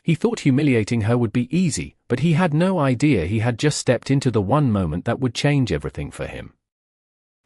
He thought humiliating her would be easy, but he had no idea he had just stepped into the one moment that would change everything for him.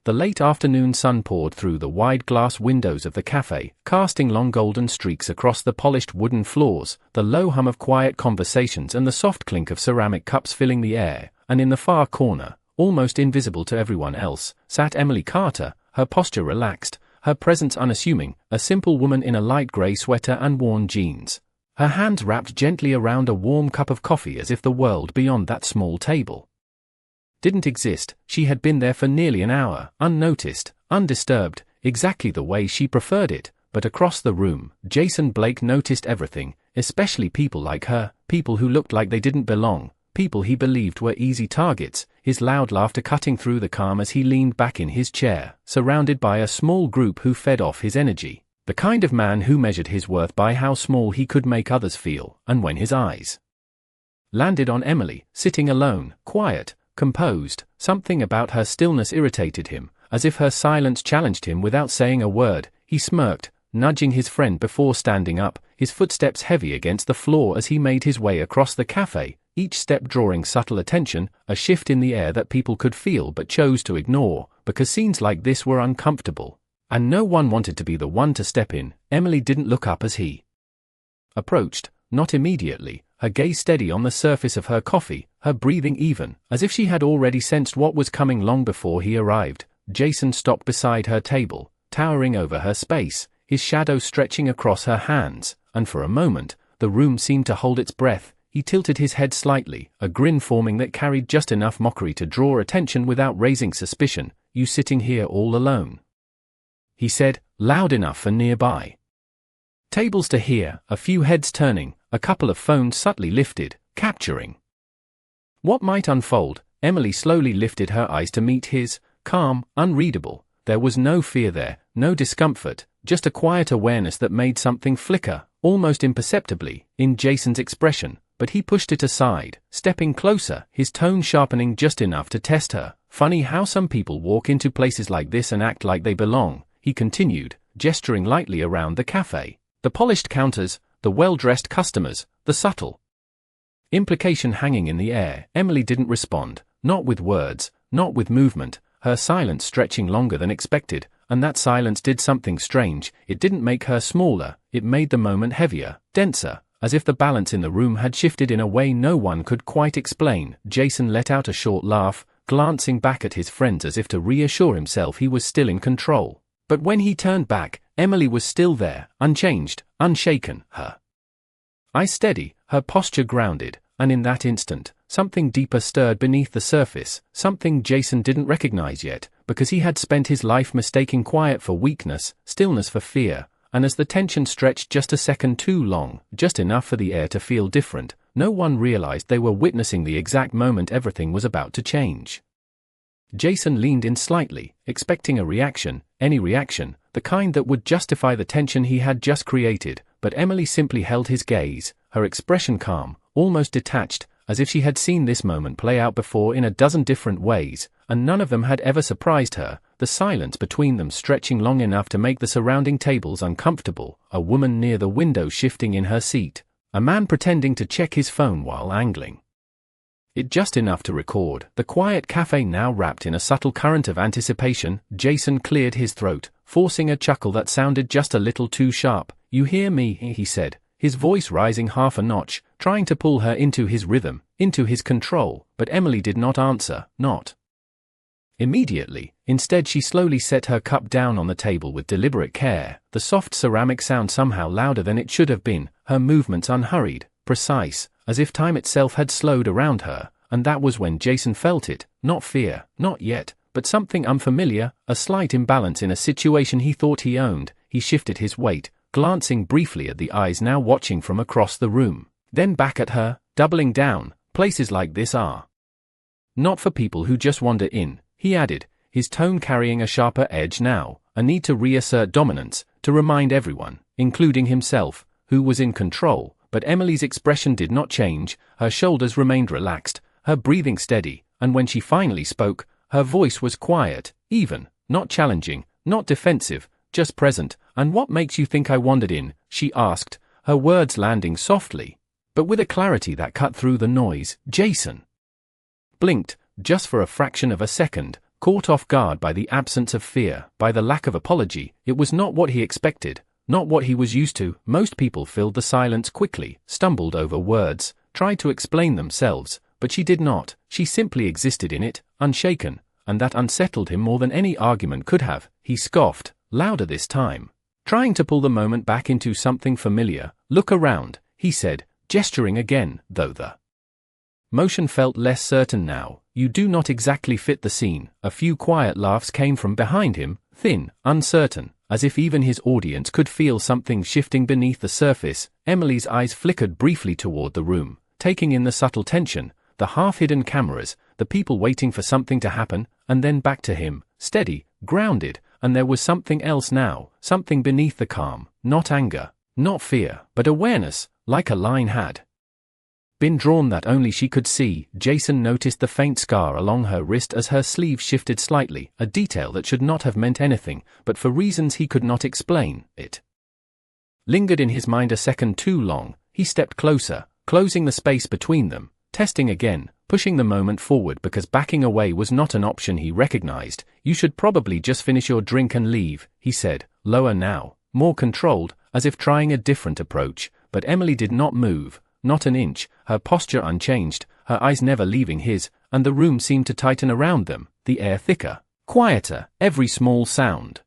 The late afternoon sun poured through the wide glass windows of the café, casting long golden streaks across the polished wooden floors, the low hum of quiet conversations and the soft clink of ceramic cups filling the air, and in the far corner, almost invisible to everyone else, sat Emily Carter, her posture relaxed, her presence unassuming, a simple woman in a light grey sweater and worn jeans. Her hands wrapped gently around a warm cup of coffee as if the world beyond that small table didn't exist. She had been there for nearly an hour, unnoticed, undisturbed, exactly the way she preferred it, but across the room, Jason Blake noticed everything, especially people like her, people who looked like they didn't belong, people he believed were easy targets, his loud laughter cutting through the calm as he leaned back in his chair, surrounded by a small group who fed off his energy, the kind of man who measured his worth by how small he could make others feel, and when his eyes landed on Emily, sitting alone, quiet, composed, something about her stillness irritated him, as if her silence challenged him without saying a word. He smirked, nudging his friend before standing up, his footsteps heavy against the floor as he made his way across the cafe, each step drawing subtle attention, a shift in the air that people could feel but chose to ignore, because scenes like this were uncomfortable, and no one wanted to be the one to step in. Emily didn't look up as he approached, not immediately, her gaze steady on the surface of her coffee, her breathing even, as if she had already sensed what was coming long before he arrived. Jason stopped beside her table, towering over her space, his shadow stretching across her hands, and for a moment, the room seemed to hold its breath. He tilted his head slightly, a grin forming that carried just enough mockery to draw attention without raising suspicion. "You sitting here all alone?" he said, loud enough for nearby tables to hear, a few heads turning, a couple of phones subtly lifted, capturing what might unfold. Emily slowly lifted her eyes to meet his, calm, unreadable. There was no fear there, no discomfort, just a quiet awareness that made something flicker, almost imperceptibly, in Jason's expression, but he pushed it aside, stepping closer, his tone sharpening just enough to test her. "Funny how some people walk into places like this and act like they belong," he continued, gesturing lightly around the cafe. The polished counters, the well-dressed customers, the subtle implication hanging in the air. Emily didn't respond, not with words, not with movement, her silence stretching longer than expected, and that silence did something strange. It didn't make her smaller, it made the moment heavier, denser, as if the balance in the room had shifted in a way no one could quite explain. Jason let out a short laugh, glancing back at his friends as if to reassure himself he was still in control. But when he turned back, Emily was still there, unchanged, unshaken, her eyes steady, her posture grounded, and in that instant, something deeper stirred beneath the surface, something Jason didn't recognize yet, because he had spent his life mistaking quiet for weakness, stillness for fear, and as the tension stretched just a second too long, just enough for the air to feel different, no one realized they were witnessing the exact moment everything was about to change. Jason leaned in slightly, expecting a reaction, any reaction, the kind that would justify the tension he had just created, but Emily simply held his gaze, her expression calm, almost detached, as if she had seen this moment play out before in a dozen different ways, and none of them had ever surprised her. The silence between them stretching long enough to make the surrounding tables uncomfortable, a woman near the window shifting in her seat, a man pretending to check his phone while angling it just enough to record. The quiet cafe now wrapped in a subtle current of anticipation. Jason cleared his throat, forcing a chuckle that sounded just a little too sharp. "You hear me?" he said, his voice rising half a notch, trying to pull her into his rhythm, into his control, but Emily did not answer, not immediately. Instead, she slowly set her cup down on the table with deliberate care, the soft ceramic sound somehow louder than it should have been, her movements unhurried, precise, as if time itself had slowed around her, and that was when Jason felt it, not fear, not yet, but something unfamiliar, a slight imbalance in a situation he thought he owned. He shifted his weight, glancing briefly at the eyes now watching from across the room, then back at her, doubling down. "Places like this are not for people who just wander in," he added, his tone carrying a sharper edge now, a need to reassert dominance, to remind everyone, including himself, who was in control. But Emily's expression did not change, her shoulders remained relaxed, her breathing steady, and when she finally spoke, her voice was quiet, even, not challenging, not defensive, just present. "And what makes you think I wandered in?" she asked, her words landing softly, But with a clarity that cut through the noise, Jason blinked, just for a fraction of a second, caught off guard by the absence of fear, by the lack of apology. It was not what he expected, not what he was used to. Most people filled the silence quickly, stumbled over words, tried to explain themselves, but she did not. She simply existed in it, unshaken, and that unsettled him more than any argument could have. He scoffed, louder this time, trying to pull the moment back into something familiar. "Look around," he said, gesturing again, though the motion felt less certain now. "You do not exactly fit the scene." A few quiet laughs came from behind him, thin, uncertain, as if even his audience could feel something shifting beneath the surface. Emily's eyes flickered briefly toward the room, taking in the subtle tension, the half-hidden cameras, the people waiting for something to happen, and then back to him, steady, grounded. And there was something else now, something beneath the calm, not anger, not fear, but awareness, like a line had been drawn that only she could see. Jason noticed the faint scar along her wrist as her sleeve shifted slightly, a detail that should not have meant anything, but for reasons he could not explain, it lingered in his mind a second too long. He stepped closer, closing the space between them, testing again, pushing the moment forward because backing away was not an option he recognized. "You should probably just finish your drink and leave," he said, lower now, more controlled, as if trying a different approach. But Emily did not move, not an inch, her posture unchanged, her eyes never leaving his, and the room seemed to tighten around them, the air thicker, quieter, every small sound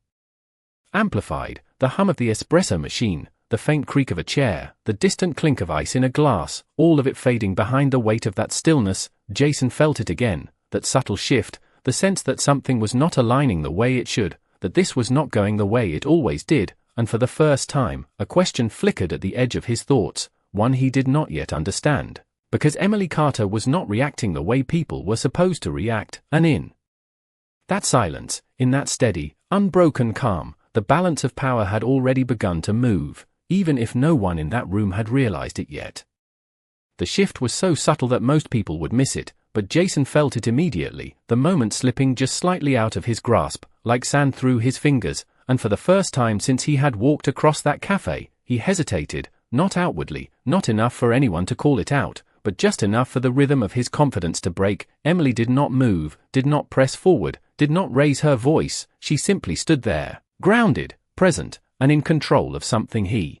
amplified, the hum of the espresso machine, the faint creak of a chair, the distant clink of ice in a glass, all of it fading behind the weight of that stillness. Jason felt it again, that subtle shift, the sense that something was not aligning the way it should, that this was not going the way it always did, and for the first time, a question flickered at the edge of his thoughts, one he did not yet understand. Because Emily Carter was not reacting the way people were supposed to react, and in that silence, in that steady, unbroken calm, the balance of power had already begun to move, even if no one in that room had realized it yet. The shift was so subtle that most people would miss it, but Jason felt it immediately, the moment slipping just slightly out of his grasp, like sand through his fingers, and for the first time since he had walked across that cafe, he hesitated, not outwardly, not enough for anyone to call it out, but just enough for the rhythm of his confidence to break. Emily did not move, did not press forward, did not raise her voice. She simply stood there, grounded, present, and in control of something he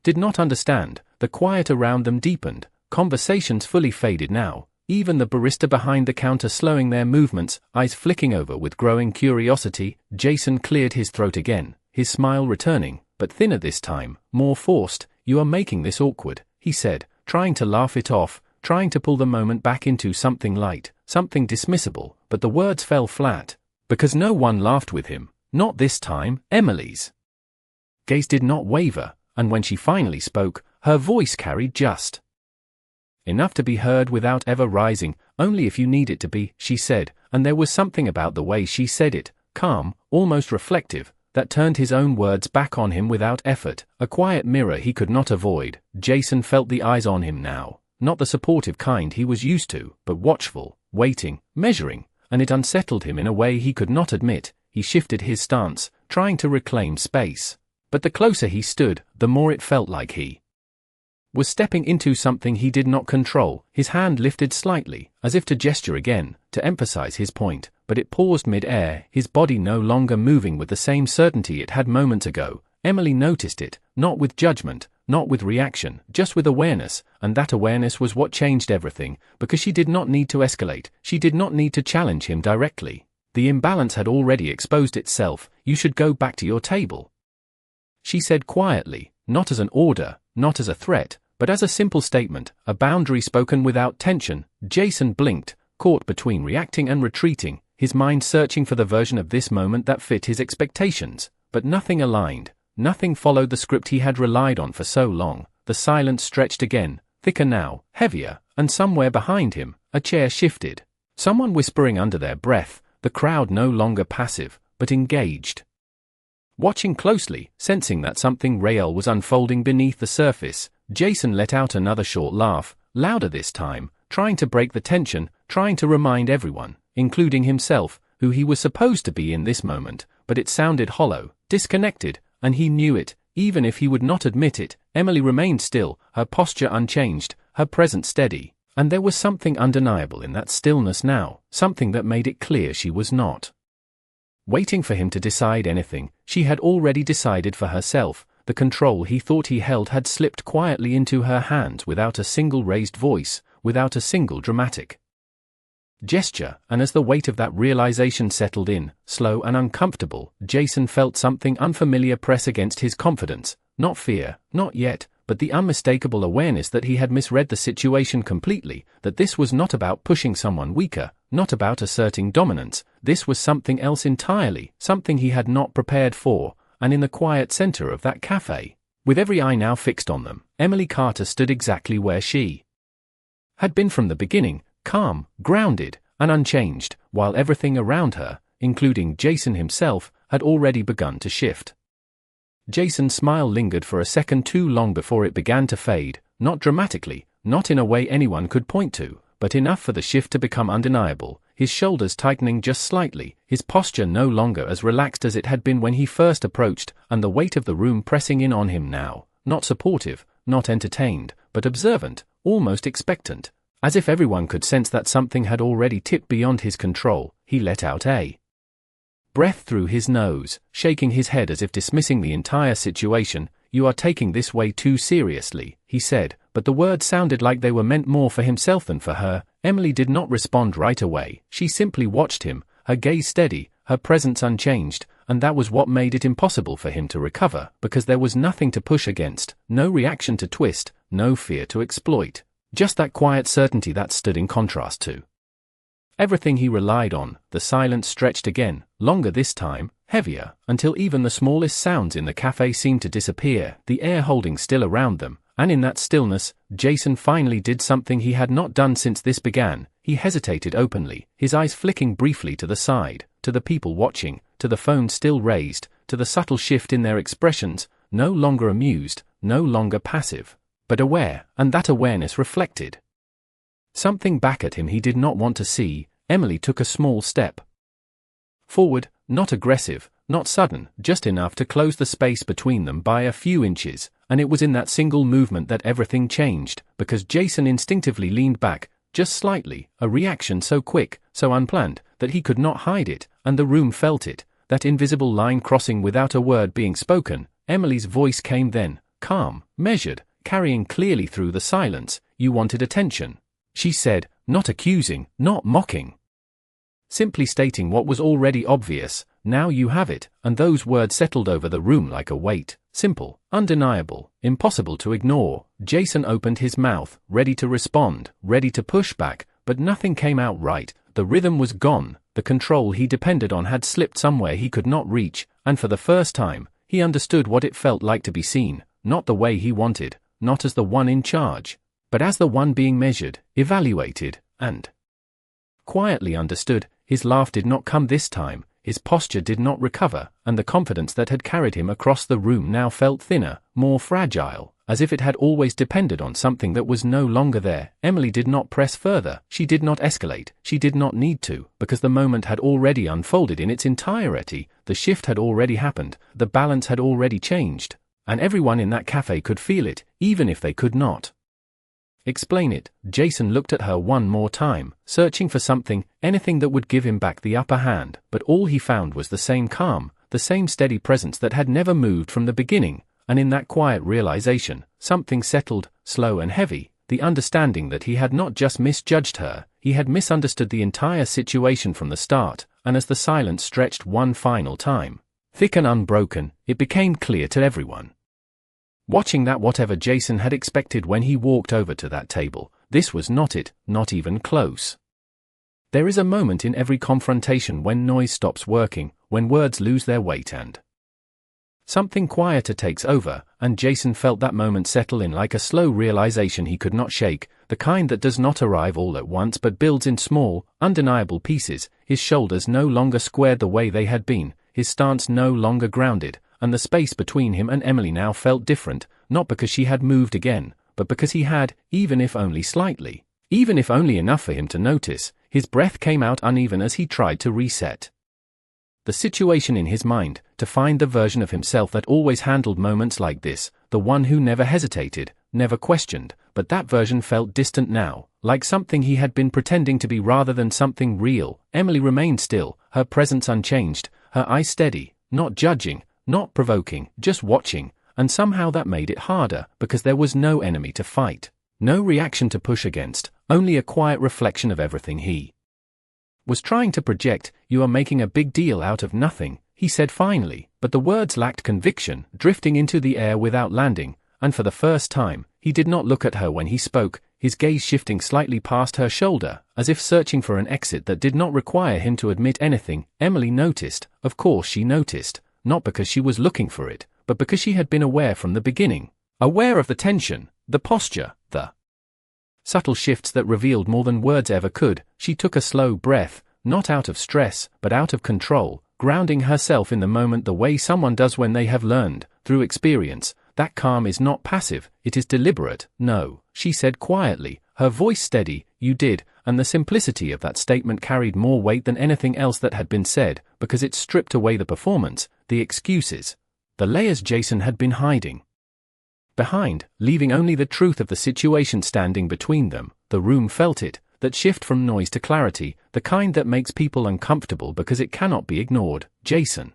did not understand. The quiet around them deepened, conversations fully faded now, even the barista behind the counter slowing their movements, eyes flicking over with growing curiosity. Jason cleared his throat again, his smile returning, but thinner this time, more forced. "You are making this awkward," he said, trying to laugh it off, trying to pull the moment back into something light, something dismissible, but the words fell flat, because no one laughed with him, not this time. Emily's gaze did not waver, and when she finally spoke, her voice carried just enough to be heard without ever rising. "Only if you need it to be," she said, and there was something about the way she said it, calm, almost reflective, that turned his own words back on him without effort, a quiet mirror he could not avoid. Jason felt the eyes on him now, not the supportive kind he was used to, but watchful, waiting, measuring, and it unsettled him in a way he could not admit. He shifted his stance, trying to reclaim space. But the closer he stood, the more it felt like he was stepping into something he did not control. His hand lifted slightly, as if to gesture again, to emphasize his point, but it paused mid-air, his body no longer moving with the same certainty it had moments ago. Emily noticed it, not with judgment, not with reaction, just with awareness, and that awareness was what changed everything, because she did not need to escalate, she did not need to challenge him directly. The imbalance had already exposed itself. "You should go back to your table," she said quietly, not as an order, not as a threat, but as a simple statement, a boundary spoken without tension. Jason blinked, caught between reacting and retreating, his mind searching for the version of this moment that fit his expectations, but nothing aligned, nothing followed the script he had relied on for so long. The silence stretched again, thicker now, heavier, and somewhere behind him, a chair shifted. Someone whispering under their breath, the crowd no longer passive, but engaged. Watching closely, sensing that something real was unfolding beneath the surface, Jason let out another short laugh, louder this time, trying to break the tension, trying to remind everyone, including himself, who he was supposed to be in this moment, but it sounded hollow, disconnected, and he knew it, even if he would not admit it. Emily remained still, her posture unchanged, her presence steady, and there was something undeniable in that stillness now, something that made it clear she was not waiting for him to decide anything. She had already decided for herself. The control he thought he held had slipped quietly into her hands without a single raised voice, without a single dramatic gesture, and as the weight of that realization settled in, slow and uncomfortable, Jason felt something unfamiliar press against his confidence. Not fear, not yet, but the unmistakable awareness that he had misread the situation completely, that this was not about pushing someone weaker, not about asserting dominance. This was something else entirely, something he had not prepared for. And in the quiet center of that cafe, with every eye now fixed on them, Emily Carter stood exactly where she had been from the beginning, calm, grounded, and unchanged, while everything around her, including Jason himself, had already begun to shift. Jason's smile lingered for a second too long before it began to fade, not dramatically, not in a way anyone could point to, but enough for the shift to become undeniable, his shoulders tightening just slightly, his posture no longer as relaxed as it had been when he first approached, and the weight of the room pressing in on him now, not supportive, not entertained, but observant, almost expectant. As if everyone could sense that something had already tipped beyond his control, he let out a breath through his nose, shaking his head as if dismissing the entire situation. "You are taking this way too seriously," he said, but the words sounded like they were meant more for himself than for her. Emily did not respond right away. She simply watched him, her gaze steady, her presence unchanged, and that was what made it impossible for him to recover, because there was nothing to push against, no reaction to twist, no fear to exploit. Just that quiet certainty that stood in contrast to everything he relied on. The silence stretched again, longer this time, heavier, until even the smallest sounds in the cafe seemed to disappear, the air holding still around them. And in that stillness, Jason finally did something he had not done since this began. He hesitated openly, his eyes flicking briefly to the side, to the people watching, to the phone still raised, to the subtle shift in their expressions, no longer amused, no longer passive, but aware, and that awareness reflected something back at him he did not want to see. Emily took a small step forward, not aggressive, not sudden, just enough to close the space between them by a few inches, and it was in that single movement that everything changed, because Jason instinctively leaned back, just slightly, a reaction so quick, so unplanned, that he could not hide it, and the room felt it, that invisible line crossing without a word being spoken. Emily's voice came then, calm, measured, carrying clearly through the silence. "You wanted attention," she said, not accusing, not mocking. Simply stating what was already obvious. "Now you have it," and those words settled over the room like a weight, simple, undeniable, impossible to ignore. Jason opened his mouth, ready to respond, ready to push back, but nothing came out right. The rhythm was gone, the control he depended on had slipped somewhere he could not reach, and for the first time, he understood what it felt like to be seen, not the way he wanted, not as the one in charge, but as the one being measured, evaluated, and quietly understood. His laugh did not come this time, his posture did not recover, and the confidence that had carried him across the room now felt thinner, more fragile, as if it had always depended on something that was no longer there. Emily did not press further, she did not escalate, she did not need to, because the moment had already unfolded in its entirety, the shift had already happened, the balance had already changed, and everyone in that cafe could feel it, even if they could not explain it. Jason looked at her one more time, searching for something, anything that would give him back the upper hand, but all he found was the same calm, the same steady presence that had never moved from the beginning, and in that quiet realization, something settled, slow and heavy, the understanding that he had not just misjudged her, he had misunderstood the entire situation from the start, and as the silence stretched one final time, thick and unbroken, it became clear to everyone watching that whatever Jason had expected when he walked over to that table, this was not it, not even close. There is a moment in every confrontation when noise stops working, when words lose their weight and something quieter takes over, and Jason felt that moment settle in like a slow realization he could not shake, the kind that does not arrive all at once but builds in small, undeniable pieces. His shoulders no longer squared the way they had been, his stance no longer grounded, and the space between him and Emily now felt different, not because she had moved again, but because he had, even if only slightly, even if only enough for him to notice. His breath came out uneven as he tried to reset The situation in his mind, to find the version of himself that always handled moments like this, the one who never hesitated, never questioned, but that version felt distant now, like something he had been pretending to be rather than something real. Emily remained still, her presence unchanged, her eyes steady, not judging, not provoking, just watching, and somehow that made it harder, because there was no enemy to fight, no reaction to push against, only a quiet reflection of everything he was trying to project. "You are making a big deal out of nothing," he said finally, but the words lacked conviction, drifting into the air without landing, and for the first time, he did not look at her when he spoke, his gaze shifting slightly past her shoulder, as if searching for an exit that did not require him to admit anything. Emily noticed, of course she noticed, not because she was looking for it, but because she had been aware from the beginning, aware of the tension, the posture, the subtle shifts that revealed more than words ever could. She took a slow breath, not out of stress, but out of control, grounding herself in the moment the way someone does when they have learned, through experience, that calm is not passive, it is deliberate. "No," she said quietly, her voice steady, "you did," and the simplicity of that statement carried more weight than anything else that had been said, because it stripped away the performance, the excuses, the layers Jason had been hiding behind, leaving only the truth of the situation standing between them. The room felt it, that shift from noise to clarity, the kind that makes people uncomfortable because it cannot be ignored. Jason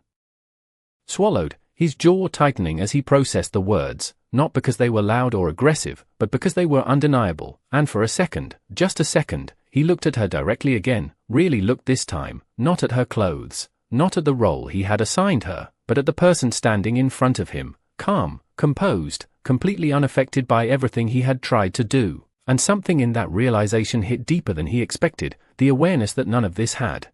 swallowed, his jaw tightening as he processed the words, not because they were loud or aggressive, but because they were undeniable, and for a second, just a second, he looked at her directly again, really looked this time, not at her clothes, not at the role he had assigned her, but at the person standing in front of him, calm, composed, completely unaffected by everything he had tried to do. And something in that realization hit deeper than he expected, the awareness that none of this had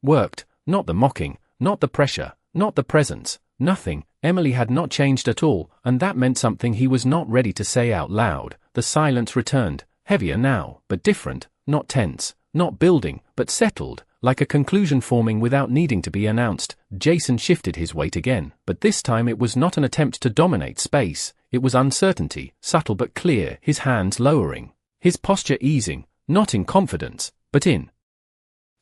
worked, not the mocking, not the pressure, not the presence, nothing. Emily had not changed at all, and that meant something he was not ready to say out loud. The silence returned, heavier now, but different, not tense, not building, but settled, like a conclusion forming without needing to be announced. Jason shifted his weight again, but this time it was not an attempt to dominate space, it was uncertainty, subtle but clear, his hands lowering, his posture easing, not in confidence, but in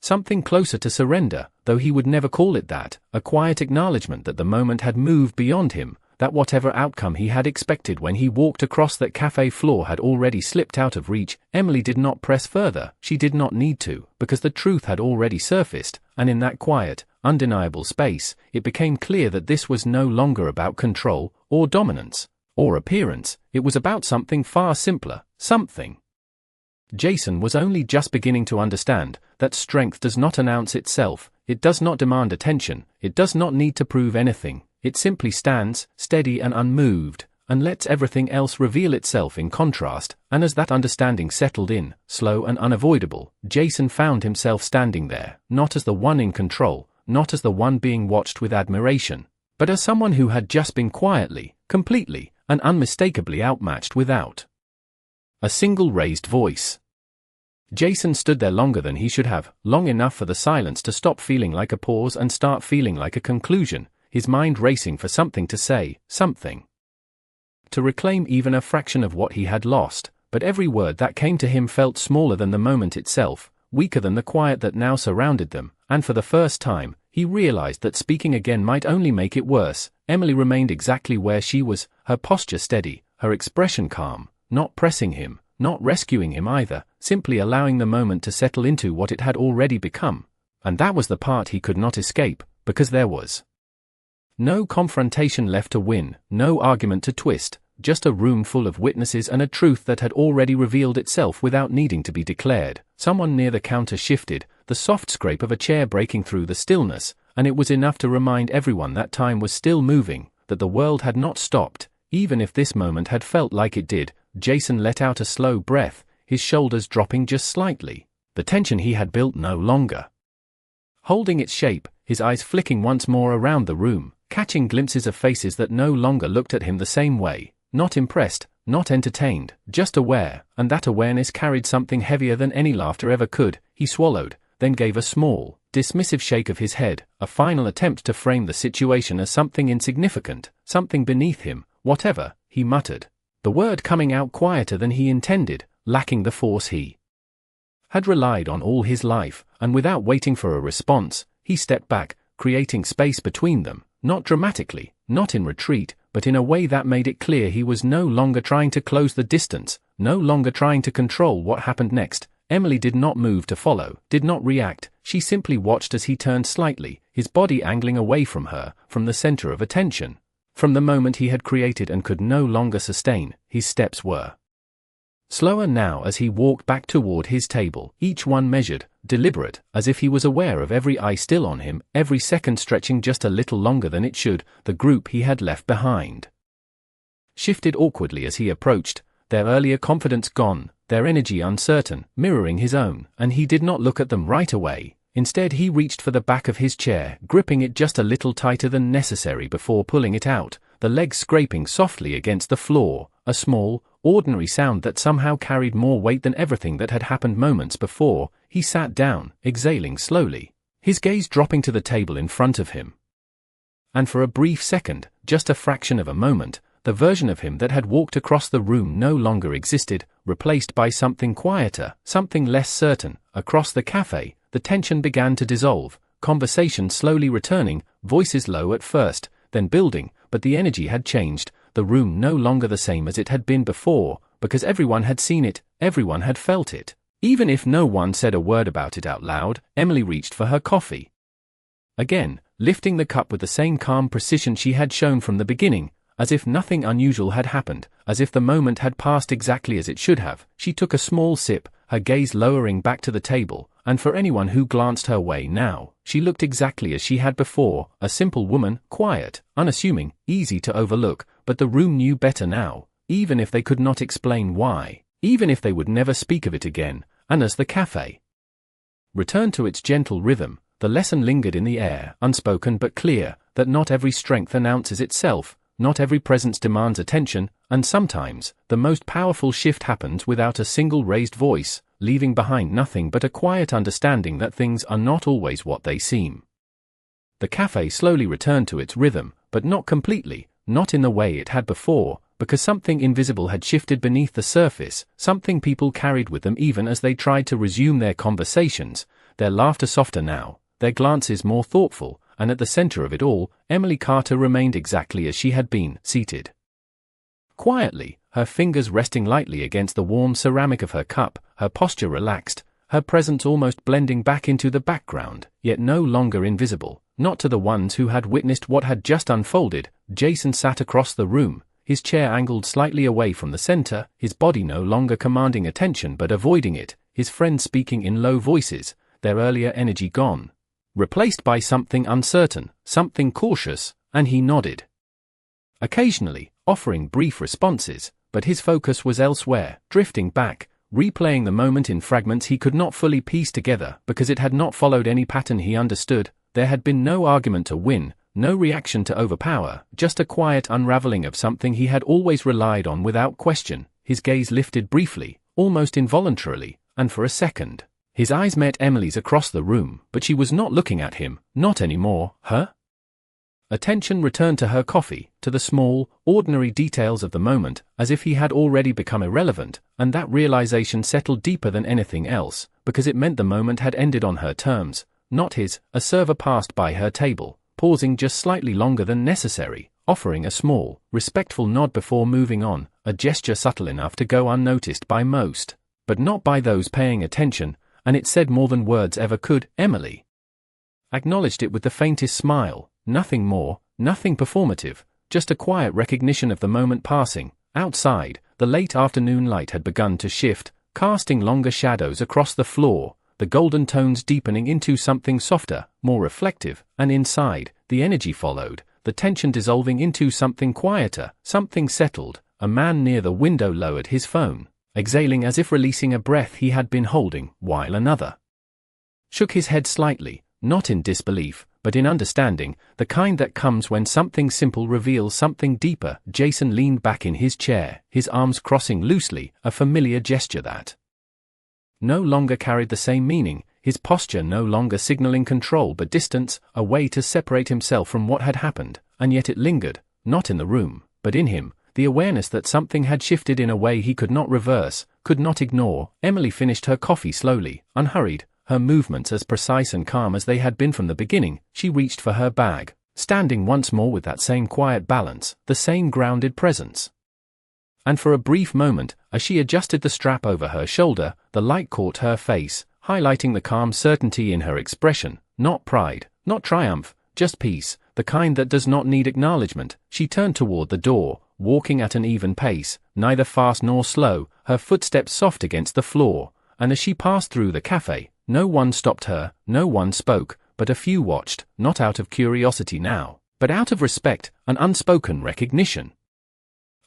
something closer to surrender, though he would never call it that, a quiet acknowledgement that the moment had moved beyond him, that whatever outcome he had expected when he walked across that cafe floor had already slipped out of reach. Emily did not press further, she did not need to, because the truth had already surfaced, and in that quiet, undeniable space, it became clear that this was no longer about control, or dominance, or appearance. It was about something far simpler, something Jason was only just beginning to understand, that strength does not announce itself, it does not demand attention, it does not need to prove anything. It simply stands, steady and unmoved, and lets everything else reveal itself in contrast. And as that understanding settled in, slow and unavoidable, Jason found himself standing there, not as the one in control, not as the one being watched with admiration, but as someone who had just been quietly, completely, and unmistakably outmatched without a single raised voice. Jason stood there longer than he should have, long enough for the silence to stop feeling like a pause and start feeling like a conclusion. His mind racing for something to say, something to reclaim even a fraction of what he had lost, but every word that came to him felt smaller than the moment itself, weaker than the quiet that now surrounded them, and for the first time, he realized that speaking again might only make it worse. Emily remained exactly where she was, her posture steady, her expression calm, not pressing him, not rescuing him either, simply allowing the moment to settle into what it had already become. And that was the part he could not escape, because there was no confrontation left to win, no argument to twist, just a room full of witnesses and a truth that had already revealed itself without needing to be declared. Someone near the counter shifted, the soft scrape of a chair breaking through the stillness, and it was enough to remind everyone that time was still moving, that the world had not stopped, even if this moment had felt like it did. Jason let out a slow breath, his shoulders dropping just slightly, the tension he had built no longer holding its shape, his eyes flicking once more around the room, catching glimpses of faces that no longer looked at him the same way, not impressed, not entertained, just aware, and that awareness carried something heavier than any laughter ever could. He swallowed, then gave a small, dismissive shake of his head, a final attempt to frame the situation as something insignificant, something beneath him, whatever, he muttered, the word coming out quieter than he intended, lacking the force he had relied on all his life, and without waiting for a response, he stepped back, creating space between them, not dramatically, not in retreat, but in a way that made it clear he was no longer trying to close the distance, no longer trying to control what happened next. Emily did not move to follow, did not react, she simply watched as he turned slightly, his body angling away from her, from the center of attention. From the moment he had created and could no longer sustain, his steps were slower now as he walked back toward his table, each one measured, deliberate, as if he was aware of every eye still on him, every second stretching just a little longer than it should. The group he had left behind shifted awkwardly as he approached, their earlier confidence gone, their energy uncertain, mirroring his own, and he did not look at them right away. Instead he reached for the back of his chair, gripping it just a little tighter than necessary before pulling it out, the legs scraping softly against the floor, a small, ordinary sound that somehow carried more weight than everything that had happened moments before. He sat down, exhaling slowly, his gaze dropping to the table in front of him. And for a brief second, just a fraction of a moment, the version of him that had walked across the room no longer existed, replaced by something quieter, something less certain. Across the cafe, the tension began to dissolve, conversation slowly returning, voices low at first, then building, but the energy had changed, the room no longer the same as it had been before, because everyone had seen it, everyone had felt it. Even if no one said a word about it out loud, Emily reached for her coffee. Again, lifting the cup with the same calm precision she had shown from the beginning, as if nothing unusual had happened, as if the moment had passed exactly as it should have, she took a small sip, her gaze lowering back to the table, and for anyone who glanced her way now, she looked exactly as she had before, a simple woman, quiet, unassuming, easy to overlook, but the room knew better now, even if they could not explain why, even if they would never speak of it again. And as the cafe returned to its gentle rhythm, the lesson lingered in the air, unspoken but clear, that not every strength announces itself, not every presence demands attention, and sometimes, the most powerful shift happens without a single raised voice, leaving behind nothing but a quiet understanding that things are not always what they seem. The cafe slowly returned to its rhythm, but not completely, not in the way it had before, because something invisible had shifted beneath the surface, something people carried with them even as they tried to resume their conversations, their laughter softer now, their glances more thoughtful, and at the center of it all, Emily Carter remained exactly as she had been, seated quietly, her fingers resting lightly against the warm ceramic of her cup, her posture relaxed, her presence almost blending back into the background, yet no longer invisible, not to the ones who had witnessed what had just unfolded. Jason sat across the room, his chair angled slightly away from the center, his body no longer commanding attention but avoiding it, his friends speaking in low voices, their earlier energy gone, replaced by something uncertain, something cautious, and he nodded occasionally, offering brief responses, but his focus was elsewhere, drifting back, replaying the moment in fragments he could not fully piece together because it had not followed any pattern he understood. There had been no argument to win, no reaction to overpower, just a quiet unraveling of something he had always relied on without question. His gaze lifted briefly, almost involuntarily, and for a second, his eyes met Emily's across the room, but she was not looking at him, not anymore. Her attention returned to her coffee, to the small, ordinary details of the moment, as if he had already become irrelevant, and that realization settled deeper than anything else, because it meant the moment had ended on her terms, not his. A server passed by her table, pausing just slightly longer than necessary, offering a small, respectful nod before moving on, a gesture subtle enough to go unnoticed by most, but not by those paying attention, and it said more than words ever could. Emily acknowledged it with the faintest smile, nothing more, nothing performative, just a quiet recognition of the moment passing. Outside, the late afternoon light had begun to shift, casting longer shadows across the floor, the golden tones deepening into something softer, more reflective, and inside, the energy followed, the tension dissolving into something quieter, something settled. A man near the window lowered his phone, exhaling as if releasing a breath he had been holding, while another shook his head slightly, not in disbelief, but in understanding, the kind that comes when something simple reveals something deeper. Jason leaned back in his chair, his arms crossing loosely, a familiar gesture that no longer carried the same meaning, his posture no longer signaling control but distance, a way to separate himself from what had happened, and yet it lingered, not in the room, but in him, the awareness that something had shifted in a way he could not reverse, could not ignore. Emily finished her coffee slowly, unhurried, her movements as precise and calm as they had been from the beginning. She reached for her bag, standing once more with that same quiet balance, the same grounded presence. And for a brief moment, as she adjusted the strap over her shoulder, the light caught her face, highlighting the calm certainty in her expression, not pride, not triumph, just peace, the kind that does not need acknowledgement. She turned toward the door, walking at an even pace, neither fast nor slow, her footsteps soft against the floor, and as she passed through the cafe, no one stopped her, no one spoke, but a few watched, not out of curiosity now, but out of respect, an unspoken recognition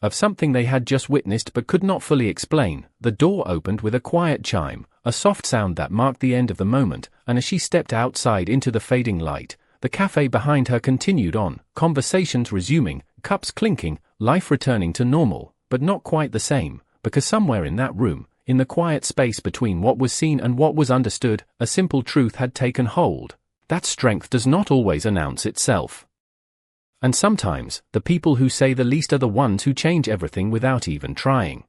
of something they had just witnessed but could not fully explain. The door opened with a quiet chime, a soft sound that marked the end of the moment, and as she stepped outside into the fading light, the cafe behind her continued on, conversations resuming, cups clinking, life returning to normal, but not quite the same, because somewhere in that room, in the quiet space between what was seen and what was understood, a simple truth had taken hold: that strength does not always announce itself. And sometimes, the people who say the least are the ones who change everything without even trying.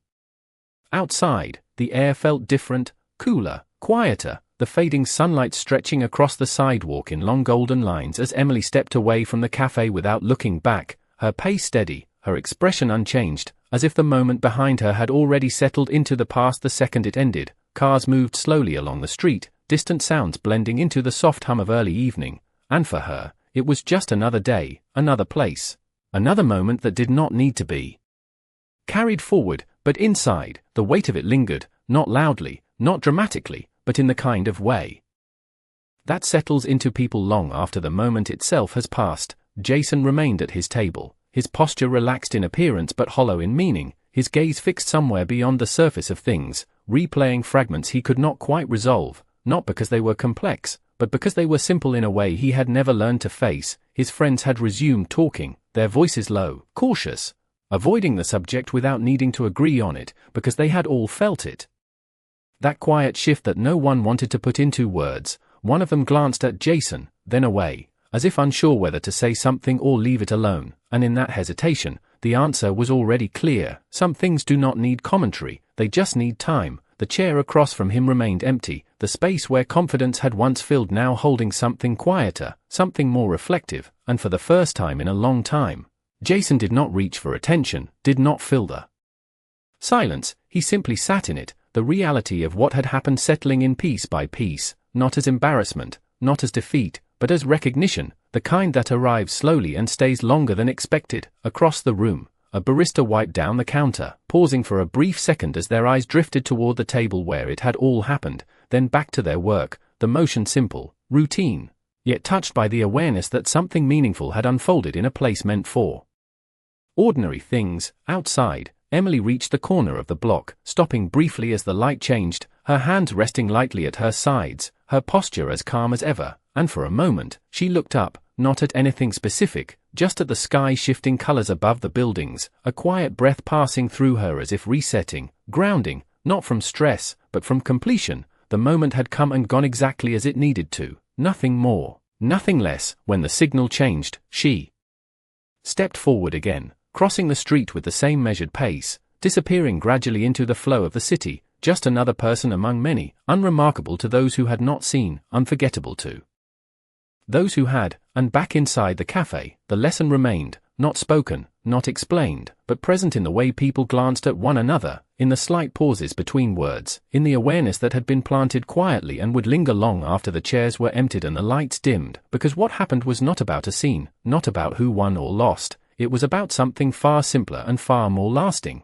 Outside, the air felt different, cooler, quieter, the fading sunlight stretching across the sidewalk in long golden lines as Emily stepped away from the cafe without looking back, her pace steady, her expression unchanged, as if the moment behind her had already settled into the past the second it ended. Cars moved slowly along the street, distant sounds blending into the soft hum of early evening, and for her, it was just another day, another place, another moment that did not need to be carried forward, but inside, the weight of it lingered, not loudly, not dramatically, but in the kind of way that settles into people long after the moment itself has passed. Jason remained at his table, his posture relaxed in appearance but hollow in meaning, his gaze fixed somewhere beyond the surface of things, replaying fragments he could not quite resolve, not because they were complex, but because they were simple in a way he had never learned to face. His friends had resumed talking, their voices low, cautious, avoiding the subject without needing to agree on it, because they had all felt it. That quiet shift that no one wanted to put into words. One of them glanced at Jason, then away, as if unsure whether to say something or leave it alone, and in that hesitation, the answer was already clear: some things do not need commentary, they just need time. The chair across from him remained empty, the space where confidence had once filled now holding something quieter, something more reflective, and for the first time in a long time, Jason did not reach for attention, did not fill the silence, he simply sat in it, the reality of what had happened settling in piece by piece, not as embarrassment, not as defeat, but as recognition, the kind that arrives slowly and stays longer than expected. Across the room, a barista wiped down the counter, pausing for a brief second as their eyes drifted toward the table where it had all happened, then back to their work, the motion simple, routine, yet touched by the awareness that something meaningful had unfolded in a place meant for ordinary things. Outside, Emily reached the corner of the block, stopping briefly as the light changed, her hands resting lightly at her sides, her posture as calm as ever, and for a moment, she looked up, not at anything specific, just at the sky shifting colors above the buildings, a quiet breath passing through her as if resetting, grounding, not from stress, but from completion. The moment had come and gone exactly as it needed to, nothing more, nothing less. When the signal changed, she stepped forward again, crossing the street with the same measured pace, disappearing gradually into the flow of the city, just another person among many, unremarkable to those who had not seen, unforgettable to those who had. And back inside the cafe, the lesson remained, not spoken, not explained, but present in the way people glanced at one another, in the slight pauses between words, in the awareness that had been planted quietly and would linger long after the chairs were emptied and the lights dimmed, because what happened was not about a scene, not about who won or lost, it was about something far simpler and far more lasting.